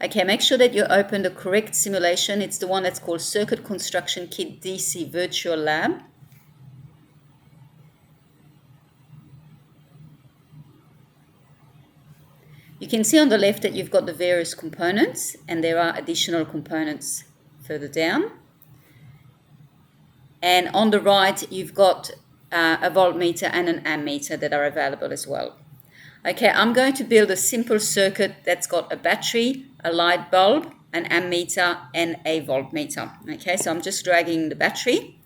Okay, make sure that you open the correct simulation. It's the one that's called Circuit Construction Kit DC Virtual Lab. You can see on the left that you've got the various components, and there are additional components further down. And on the right, you've got a voltmeter and an ammeter that are available as well. Okay, I'm going to build a simple circuit that's got a battery, a light bulb, an ammeter, and a voltmeter. Okay, so I'm just dragging the battery,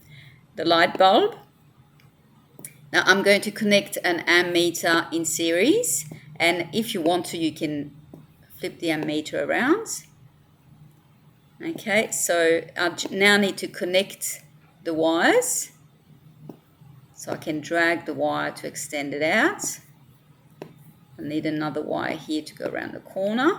the light bulb. Now I'm going to connect an ammeter in series, and if you want to, you can flip the ammeter around. Okay, so I now need to connect the wires. So I can drag the wire to extend it out. I need another wire here to go around the corner.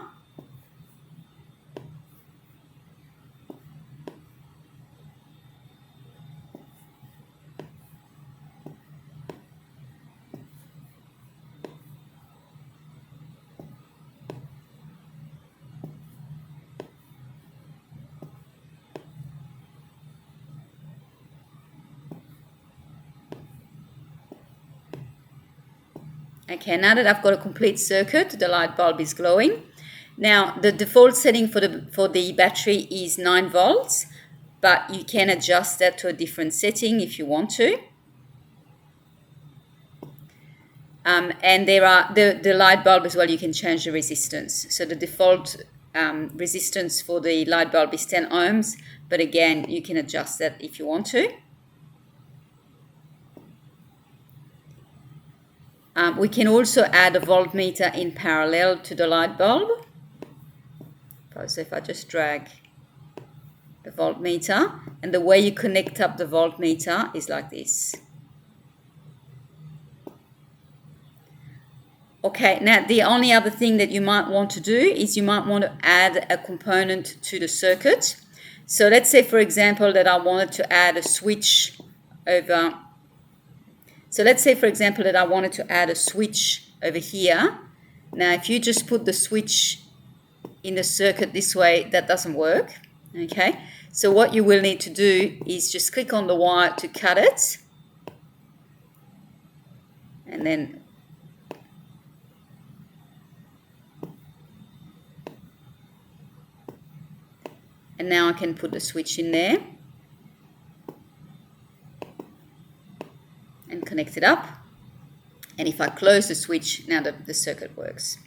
Okay, now that I've got a complete circuit, the light bulb is glowing. Now, the default setting for the battery is 9 volts, but you can adjust that to a different setting if you want to. And there are the light bulb as well, you can change the resistance. So the default resistance for the light bulb is 10 ohms, but again, you can adjust that if you want to. We can also add a voltmeter in parallel to the light bulb. So if I just drag the voltmeter, and the way you connect up the voltmeter is like this. Okay, now the only other thing that you might want to do is you might want to add a component to the circuit. So let's say, for example, that I wanted to add a switch over. So let's say, for example, that I wanted to add a switch over here. Now, if you just put the switch in the circuit this way, that doesn't work. Okay, so what you will need to do is just click on the wire to cut it. And then now I can put the switch in there and connect it up. And if I close the switch, now the circuit works.